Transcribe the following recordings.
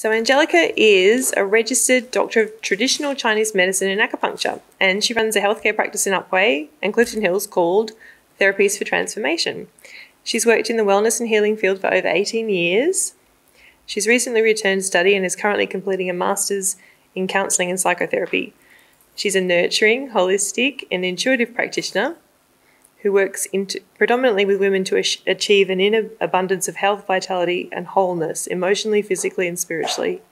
So Angelica is a registered doctor of traditional Chinese medicine and acupuncture, and she runs a healthcare practice in Upwey and Clifton Hills called Therapies for Transformation. She's worked in the wellness and healing field for over 18 years. She's recently returned to study and is currently completing a master's in counselling and psychotherapy. She's a nurturing, holistic and intuitive practitioner who works predominantly with women to achieve an inner abundance of health, vitality and wholeness, emotionally, physically and spiritually.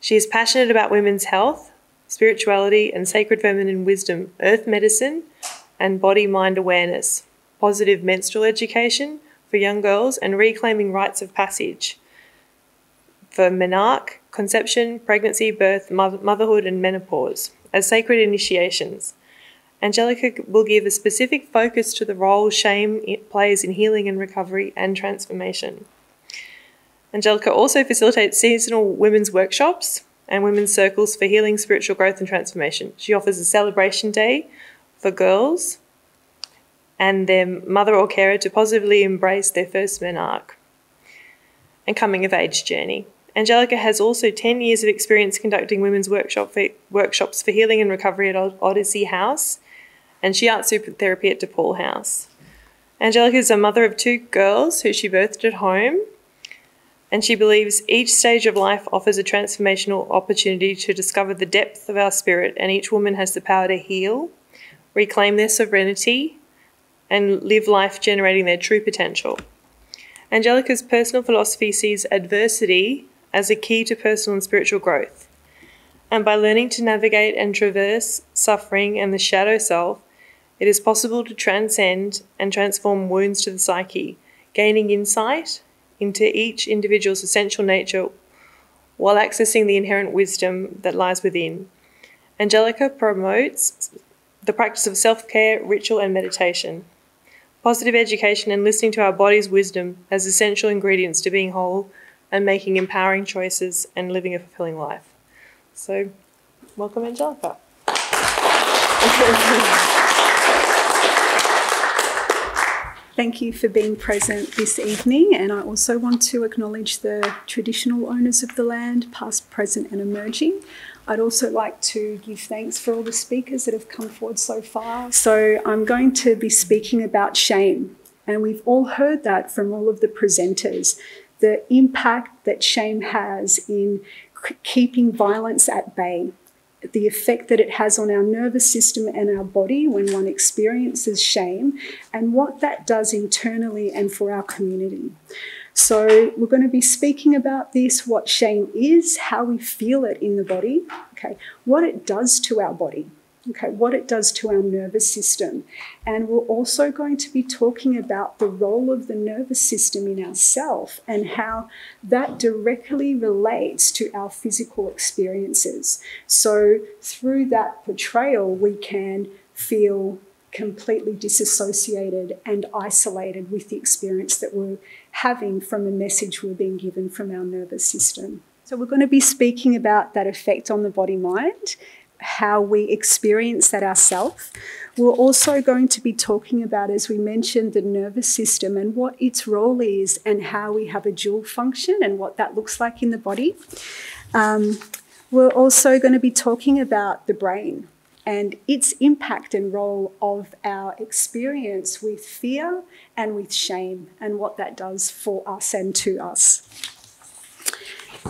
She is passionate about women's health, spirituality and sacred feminine wisdom, earth medicine and body-mind awareness, positive menstrual education for young girls and reclaiming rites of passage for menarche, conception, pregnancy, birth, motherhood and menopause as sacred initiations. Angelica will give a specific focus to the role shame plays in healing and recovery and transformation. Angelica also facilitates seasonal women's workshops and women's circles for healing, spiritual growth and transformation. She offers a celebration day for girls and their mother or carer to positively embrace their first menarche and coming of age journey. Angelica has also 10 years of experience conducting women's workshops for healing and recovery at Odyssey House and Shiatsu therapy at Depaul House. Angelica is a mother of 2 girls who she birthed at home, and she believes each stage of life offers a transformational opportunity to discover the depth of our spirit, and each woman has the power to heal, reclaim their sovereignty, and live life generating their true potential. Angelica's personal philosophy sees adversity as a key to personal and spiritual growth. And by learning to navigate and traverse suffering and the shadow self, it is possible to transcend and transform wounds to the psyche, gaining insight into each individual's essential nature while accessing the inherent wisdom that lies within. Angelica promotes the practice of self-care, ritual and meditation, positive education and listening to our body's wisdom as essential ingredients to being whole and making empowering choices and living a fulfilling life. So, welcome Angelica. Thank you for being present this evening, and I also want to acknowledge the traditional owners of the land, past, present and emerging. I'd also like to give thanks for all the speakers that have come forward so far. So I'm going to be speaking about shame, and we've all heard that from all of the presenters, the impact that shame has in keeping violence at bay, the effect that it has on our nervous system and our body when one experiences shame, and what that does internally and for our community. So we're going to be speaking about this, what shame is, how we feel it in the body, okay, what it does to our body, okay, what it does to our nervous system. And we're also going to be talking about the role of the nervous system in ourself and how that directly relates to our physical experiences. So through that portrayal, we can feel completely disassociated and isolated with the experience that we're having from a message we're being given from our nervous system. So we're going to be speaking about that effect on the body-mind, how we experience that ourselves. We're also going to be talking about, as we mentioned, the nervous system and what its role is and how we have a dual function and what that looks like in the body. We're also going to be talking about the brain and its impact and role of our experience with fear and with shame and what that does for us and to us.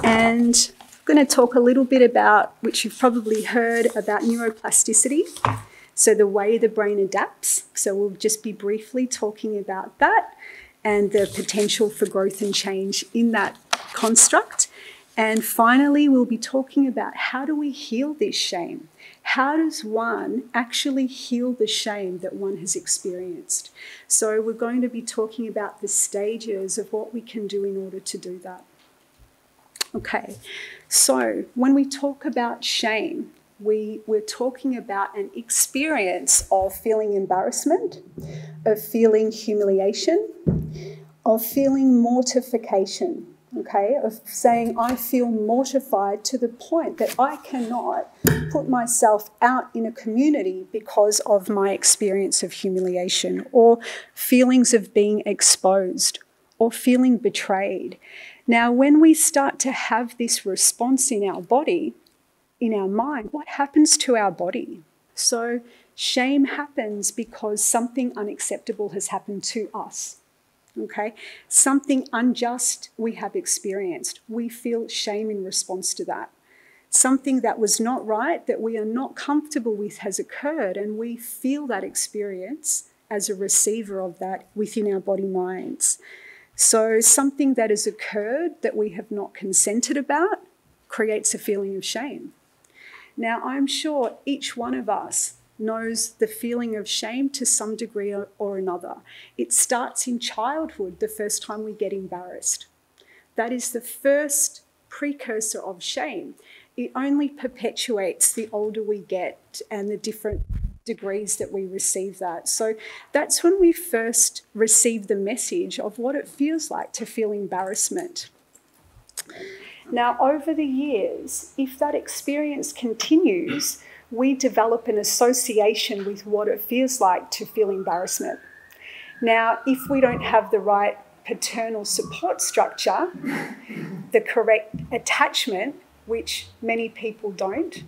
And I'm going to talk a little bit about, which you've probably heard, about neuroplasticity, so the way the brain adapts. So we'll just be briefly talking about that and the potential for growth and change in that construct. And finally, we'll be talking about how do we heal this shame? How does one actually heal the shame that one has experienced? So we're going to be talking about the stages of what we can do in order to do that. Okay, so when we talk about shame, we're talking about an experience of feeling embarrassment, of feeling humiliation, of feeling mortification, okay, of saying I feel mortified to the point that I cannot put myself out in a community because of my experience of humiliation, or feelings of being exposed or feeling betrayed. Now, when we start to have this response in our body, in our mind, what happens to our body? So shame happens because something unacceptable has happened to us. Okay? Something unjust we have experienced. We feel shame in response to that. Something that was not right, that we are not comfortable with, has occurred, and we feel that experience as a receiver of that within our body minds. So something that has occurred that we have not consented about creates a feeling of shame. Now, I'm sure each one of us knows the feeling of shame to some degree or another. It starts in childhood, the first time we get embarrassed. That is the first precursor of shame. It only perpetuates the older we get and the different degrees that we receive that. So that's when we first receive the message of what it feels like to feel embarrassment. Now, over the years, if that experience continues, we develop an association with what it feels like to feel embarrassment. Now, if we don't have the right paternal support structure, the correct attachment, which many people don't,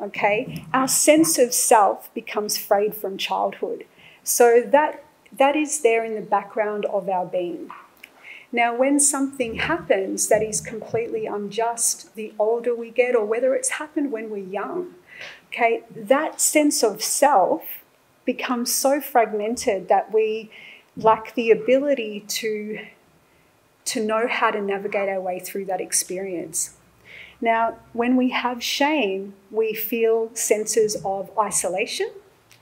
okay, our sense of self becomes frayed from childhood. So that is there in the background of our being. Now, when something happens that is completely unjust, the older we get, or whether it's happened when we're young, okay, that sense of self becomes so fragmented that we lack the ability to know how to navigate our way through that experience. Now, when we have shame, we feel senses of isolation.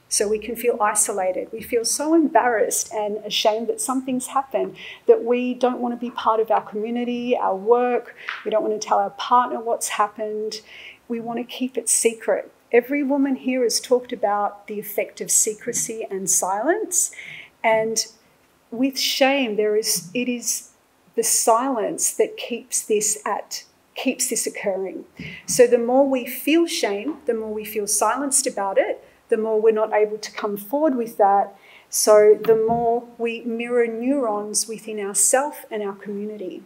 So we can feel isolated. We feel so embarrassed and ashamed that something's happened that we don't want to be part of our community, our work. We don't want to tell our partner what's happened. We want to keep it secret. Every woman here has talked about the effect of secrecy and silence. And with shame, it is the silence that keeps this occurring. So the more we feel shame, the more we feel silenced about it, the more we're not able to come forward with that. So the more we mirror neurons within ourself and our community.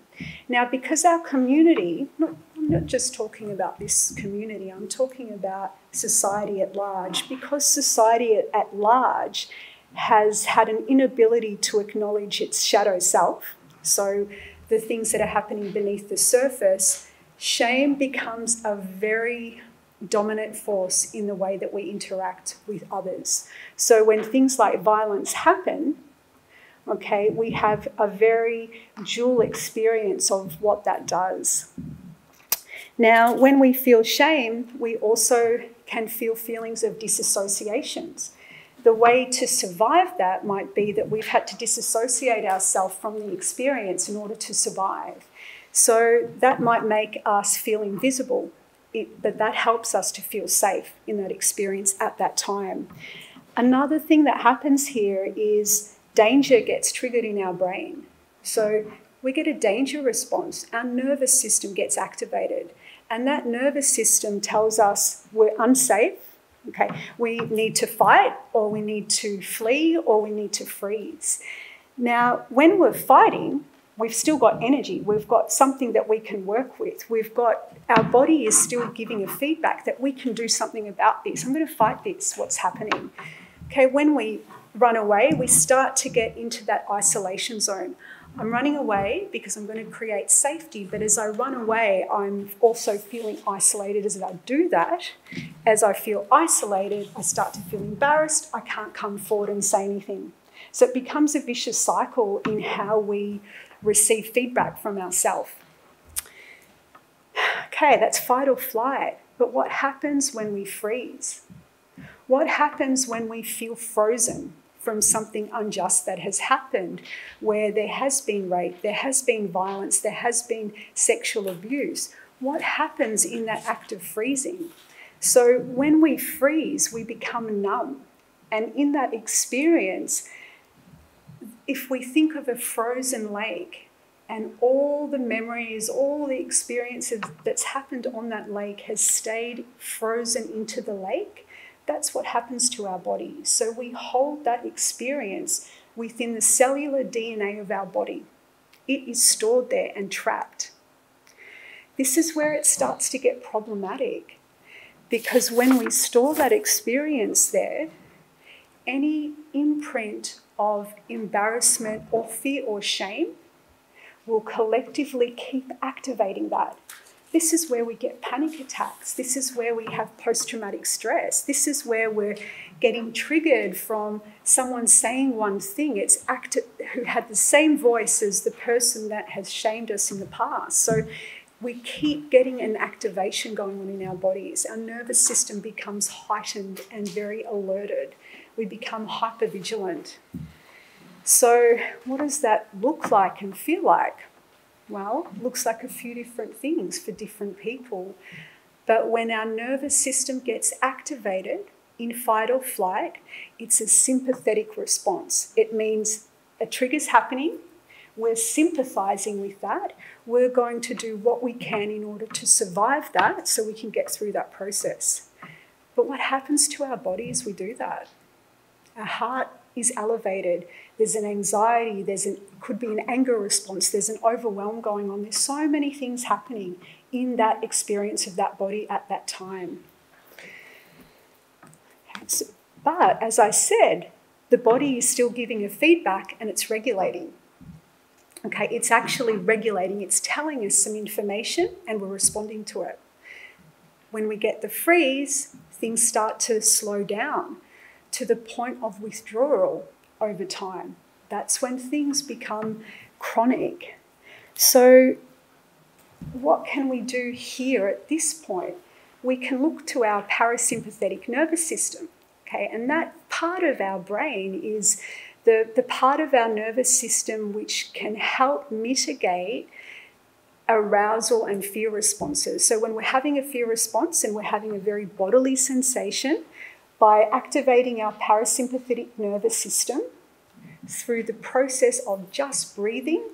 Now, because our community, I'm not just talking about this community, I'm talking about society at large. Because society at large has had an inability to acknowledge its shadow self, so the things that are happening beneath the surface, shame becomes a very dominant force in the way that we interact with others. So when things like violence happen, okay, we have a very dual experience of what that does. Now, when we feel shame, we also can feel feelings of disassociations. The way to survive that might be that we've had to disassociate ourselves from the experience in order to survive. So that might make us feel invisible, but that helps us to feel safe in that experience at that time. Another thing that happens here is danger gets triggered in our brain. So we get a danger response. Our nervous system gets activated. And that nervous system tells us we're unsafe. Okay, we need to fight, or we need to flee, or we need to freeze. Now, when we're fighting, we've still got energy. We've got something that we can work with. Our body is still giving a feedback that we can do something about this. I'm going to fight this, what's happening. Okay, when we run away, we start to get into that isolation zone. I'm running away because I'm going to create safety, but as I run away, I'm also feeling isolated. As I do that, as I feel isolated, I start to feel embarrassed. I can't come forward and say anything. So it becomes a vicious cycle in how we receive feedback from ourselves. Okay, that's fight or flight. But what happens when we freeze? What happens when we feel frozen from something unjust that has happened, where there has been rape, there has been violence, there has been sexual abuse? What happens in that act of freezing? So when we freeze, we become numb. And in that experience, if we think of a frozen lake and all the memories, all the experiences that's happened on that lake has stayed frozen into the lake, that's what happens to our body. So we hold that experience within the cellular DNA of our body. It is stored there and trapped. This is where it starts to get problematic, because when we store that experience there, any imprint of embarrassment or fear or shame will collectively keep activating that. This is where we get panic attacks. This is where we have post-traumatic stress. This is where we're getting triggered from someone saying one thing who had the same voice as the person that has shamed us in the past. So we keep getting an activation going on in our bodies. Our nervous system becomes heightened and very alerted. We become hypervigilant. So what does that look like and feel like? Well, it looks like a few different things for different people. But when our nervous system gets activated in fight or flight, it's a sympathetic response. It means a trigger's happening, we're sympathizing with that, we're going to do what we can in order to survive that so we can get through that process. But what happens to our body as we do that? Our heart is elevated, there's an anxiety, could be an anger response, there's an overwhelm going on. There's so many things happening in that experience of that body at that time. But as I said, the body is still giving a feedback and it's regulating. Okay, it's actually regulating, it's telling us some information and we're responding to it. When we get the freeze, things start to slow down to the point of withdrawal over time. That's when things become chronic. So what can we do here at this point? We can look to our parasympathetic nervous system, okay? And that part of our brain is the part of our nervous system which can help mitigate arousal and fear responses. So when we're having a fear response and we're having a very bodily sensation, by activating our parasympathetic nervous system through the process of just breathing,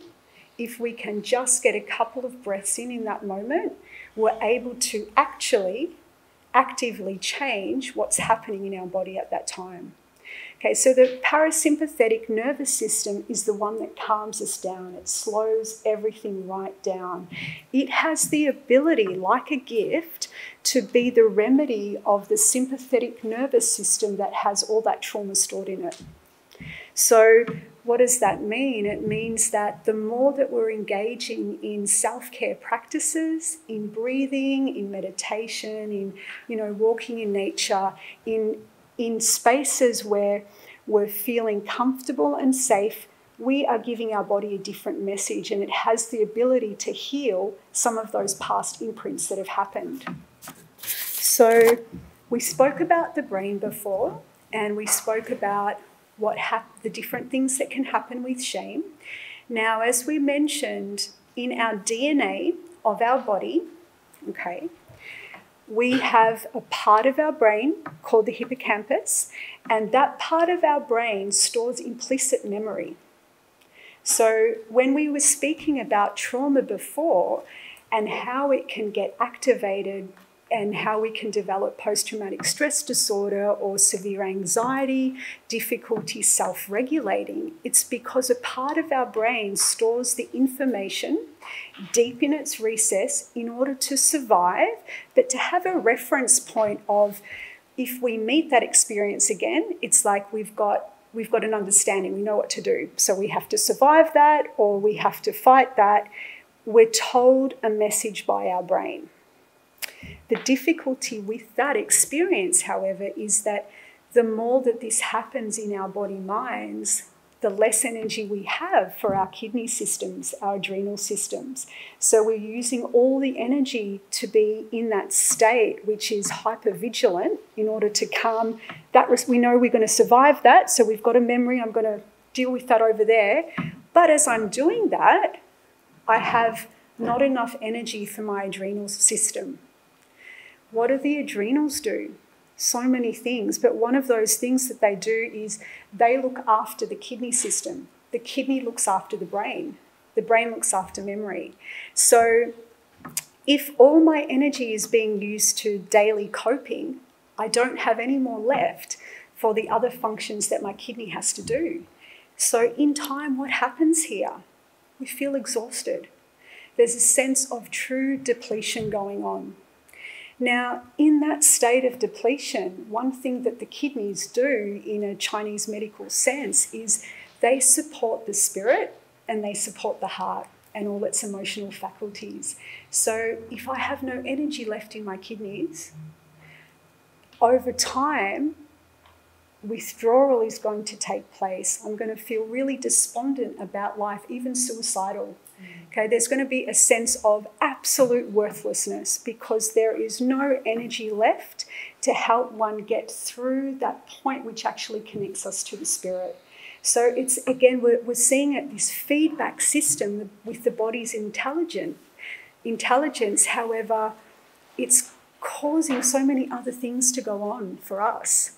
if we can just get a couple of breaths in that moment, we're able to actually actively change what's happening in our body at that time. Okay, so the parasympathetic nervous system is the one that calms us down. It slows everything right down. It has the ability, like a gift, to be the remedy of the sympathetic nervous system that has all that trauma stored in it. So what does that mean? It means that the more that we're engaging in self-care practices, in breathing, in meditation, in walking in nature, in spaces where we're feeling comfortable and safe, we are giving our body a different message, and it has the ability to heal some of those past imprints that have happened. So we spoke about the brain before, and we spoke about the different things that can happen with shame. Now, as we mentioned, in our DNA of our body, okay, we have a part of our brain called the hippocampus, and that part of our brain stores implicit memory. So when we were speaking about trauma before and how it can get activated and how we can develop post-traumatic stress disorder or severe anxiety, difficulty self-regulating, it's because a part of our brain stores the information deep in its recess in order to survive, but to have a reference point of, if we meet that experience again, it's like we've got an understanding, we know what to do. So we have to survive that or we have to fight that. We're told a message by our brain. The difficulty with that experience, however, is that the more that this happens in our body minds, the less energy we have for our kidney systems, our adrenal systems. So we're using all the energy to be in that state, which is hypervigilant, in order to calm that. We know we're going to survive that, so we've got a memory, I'm going to deal with that over there. But as I'm doing that, I have not enough energy for my adrenal system. What do the adrenals do? So many things, but one of those things that they do is they look after the kidney system. The kidney looks after the brain looks after memory. So if all my energy is being used to daily coping, I don't have any more left for the other functions that my kidney has to do. So in time, what happens here? We feel exhausted. There's a sense of true depletion going on. Now, in that state of depletion, one thing that the kidneys do in a Chinese medical sense is they support the spirit and they support the heart and all its emotional faculties. So if I have no energy left in my kidneys, over time, withdrawal is going to take place. I'm going to feel really despondent about life, even suicidal. Okay, there's going to be a sense of absolute worthlessness because there is no energy left to help one get through that point which actually connects us to the spirit. So it's, again, we're seeing it, this feedback system with the body's intelligence. However, it's causing so many other things to go on for us.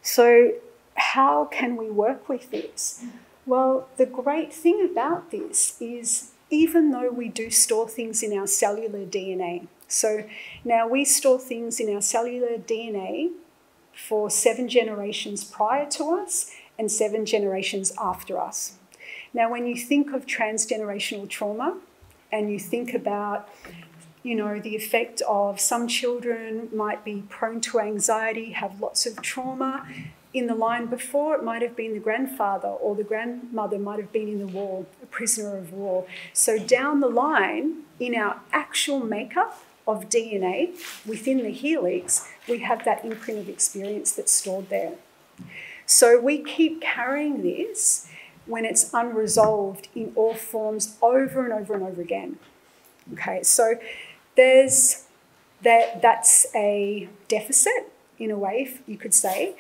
So how can we work with this? Well, the great thing about this is even though we do store things in our cellular DNA, so now we store things in our cellular DNA for 7 generations prior to us and 7 generations after us. Now, when you think of transgenerational trauma and you think about, you know, the effect of some children might be prone to anxiety, have lots of trauma. In the line before, it might have been the grandfather or the grandmother might have been in the war, a prisoner of war. So down the line, in our actual makeup of DNA within the helix, we have that imprint of experience that's stored there. So we keep carrying this when it's unresolved in all forms over and over and over again. Okay, so that's a deficit in a way, you could say.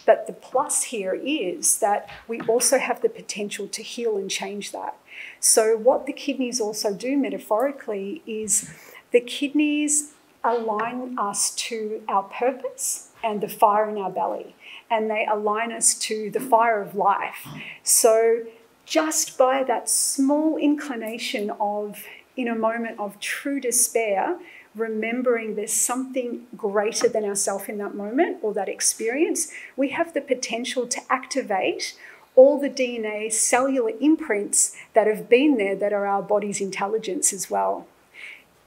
But the plus here is that we also have the potential to heal and change that. So what the kidneys also do metaphorically is the kidneys align us to our purpose and the fire in our belly. And they align us to the fire of life. So just by that small inclination of, in a moment of true despair, remembering there's something greater than ourselves in that moment or that experience, we have the potential to activate all the DNA cellular imprints that have been there that are our body's intelligence as well.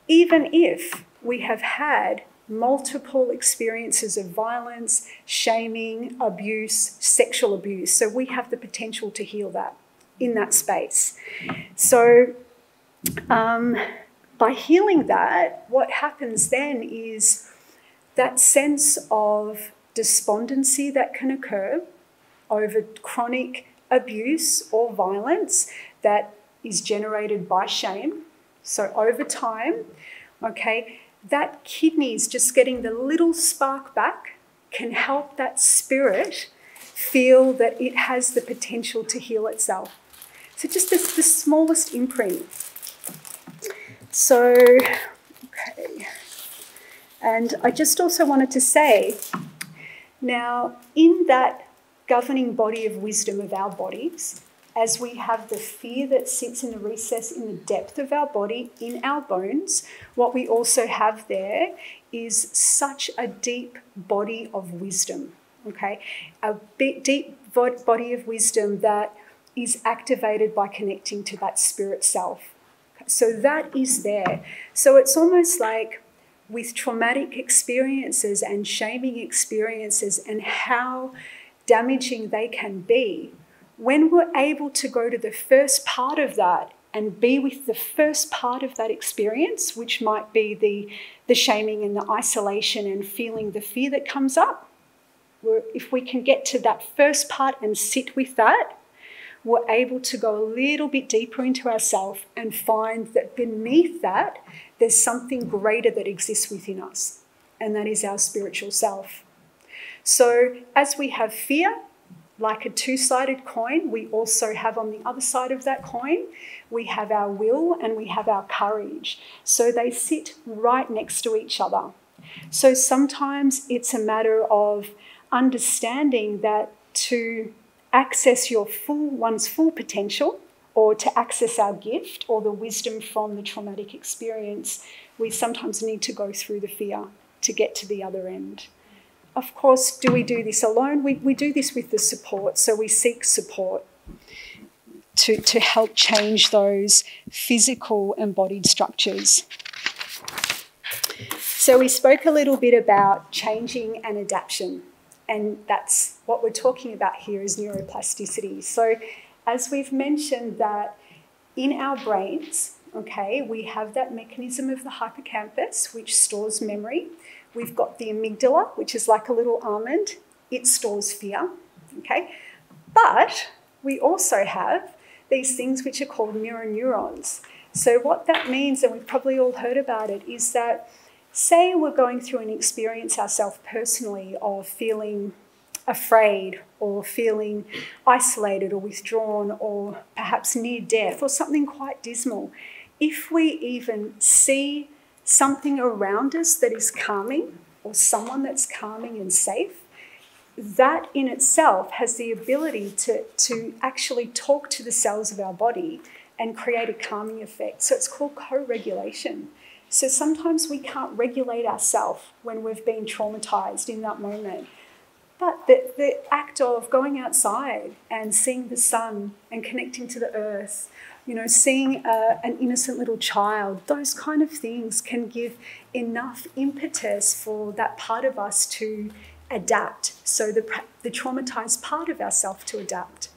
Even if we have had multiple experiences of violence, shaming, abuse, sexual abuse, so we have the potential to heal that in that space. So by healing that, what happens then is that sense of despondency that can occur over chronic abuse or violence that is generated by shame. So over time, okay, that kidneys just getting the little spark back can help that spirit feel that it has the potential to heal itself. So just the smallest imprint. So, okay. And I just also wanted to say, now in that governing body of wisdom of our bodies, as we have the fear that sits in the recess in the depth of our body, in our bones, what we also have there is such a deep body of wisdom, okay? A deep body of wisdom that is activated by connecting to that spirit self. So that is there. So it's almost like with traumatic experiences and shaming experiences and how damaging they can be, when we're able to go to the first part of that and be with the first part of that experience, which might be the shaming and the isolation and feeling the fear that comes up, if we can get to that first part and sit with that, we're able to go a little bit deeper into ourselves and find that beneath that, there's something greater that exists within us, and that is our spiritual self. So as we have fear, like a two-sided coin, we also have on the other side of that coin, we have our will and we have our courage. So they sit right next to each other. So sometimes it's a matter of understanding that to access one's full potential, or to access our gift or the wisdom from the traumatic experience, we sometimes need to go through the fear to get to the other end. Of course, do we do this alone? We do this with the support, so we seek support. to help change those physical embodied structures. So we spoke a little bit about changing and adaptation, and that's what we're talking about here is neuroplasticity. So as we've mentioned that in our brains, okay, we have that mechanism of the hippocampus, which stores memory. We've got the amygdala, which is like a little almond. It stores fear, okay? But we also have these things which are called mirror neurons. So what that means, and we've probably all heard about it, is that say we're going through an experience ourselves personally of feeling afraid or feeling isolated or withdrawn or perhaps near death or something quite dismal. If we even see something around us that is calming or someone that's calming and safe, that in itself has the ability to actually talk to the cells of our body and create a calming effect. So it's called co-regulation. So sometimes we can't regulate ourselves when we've been traumatized in that moment. But the act of going outside and seeing the sun and connecting to the earth, you know, seeing an innocent little child, those kind of things can give enough impetus for that part of us to adapt. So the traumatized part of ourselves to adapt.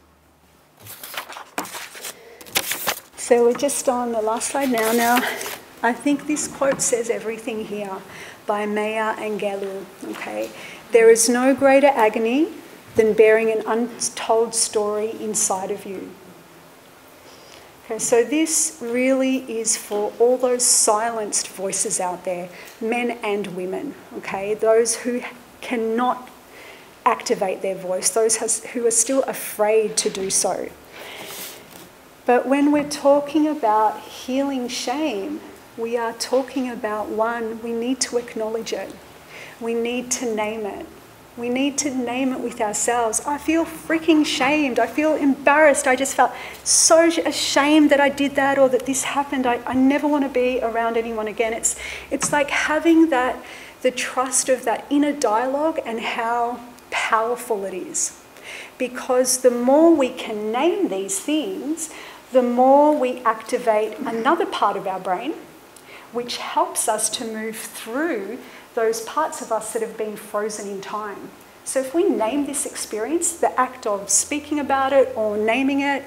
So we're just on the last slide now. Now, I think this quote says everything here by Maya Angelou, okay? There is no greater agony than bearing an untold story inside of you. Okay, so this really is for all those silenced voices out there, men and women, okay? Those who cannot activate their voice, those who are still afraid to do so. But when we're talking about healing shame, we are talking about, one, we need to acknowledge it. We need to name it. We need to name it with ourselves. I feel freaking shamed. I feel embarrassed. I just felt so ashamed that I did that or that this happened. I never want to be around anyone again. It's like having the trust of that inner dialogue and how powerful it is. Because the more we can name these things, the more we activate another part of our brain, which helps us to move through those parts of us that have been frozen in time. So if we name this experience, the act of speaking about it or naming it,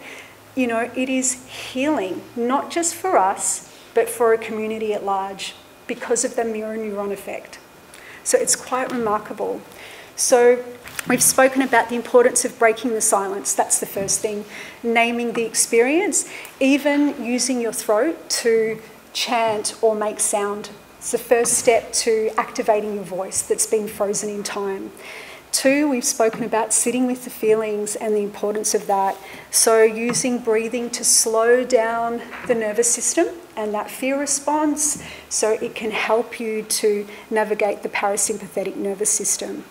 you know, it is healing, not just for us, but for a community at large because of the mirror neuron effect. So it's quite remarkable. So we've spoken about the importance of breaking the silence. That's the first thing. Naming the experience, even using your throat to chant or make sound. It's the first step to activating your voice that's been frozen in time. 2, we've spoken about sitting with the feelings and the importance of that. So using breathing to slow down the nervous system and that fear response so it can help you to navigate the parasympathetic nervous system.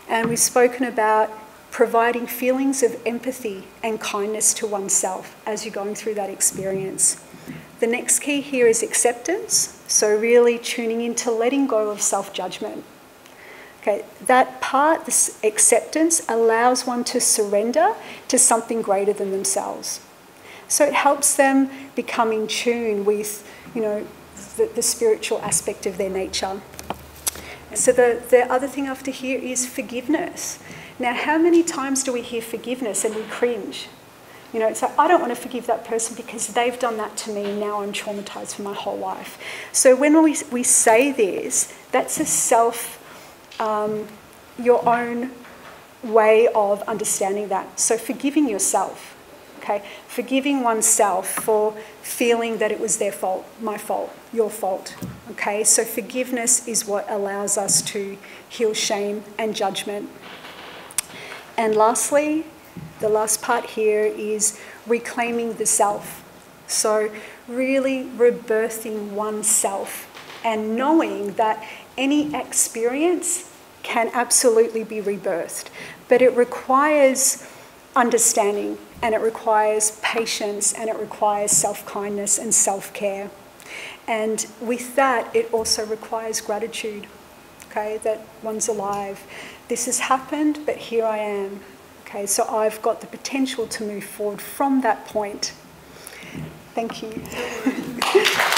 And we've spoken about providing feelings of empathy and kindness to oneself as you're going through that experience. The next key here is acceptance, so really tuning into letting go of self-judgment. Okay, that part, this acceptance, allows one to surrender to something greater than themselves. So it helps them become in tune with, you know, the spiritual aspect of their nature. So the other thing after here is forgiveness. Now, how many times do we hear forgiveness and we cringe? You know, it's like, I don't want to forgive that person because they've done that to me and now I'm traumatized for my whole life. So when we say this, that's a your own way of understanding that. So forgiving yourself, okay? Forgiving oneself for feeling that it was their fault, my fault, your fault, okay? So forgiveness is what allows us to heal shame and judgment. And lastly, the last part here is reclaiming the self. So really rebirthing oneself and knowing that any experience can absolutely be rebirthed. But it requires understanding and it requires patience and it requires self-kindness and self-care. And with that, it also requires gratitude, okay, that one's alive. This has happened, but here I am. Okay, so I've got the potential to move forward from that point. Thank you.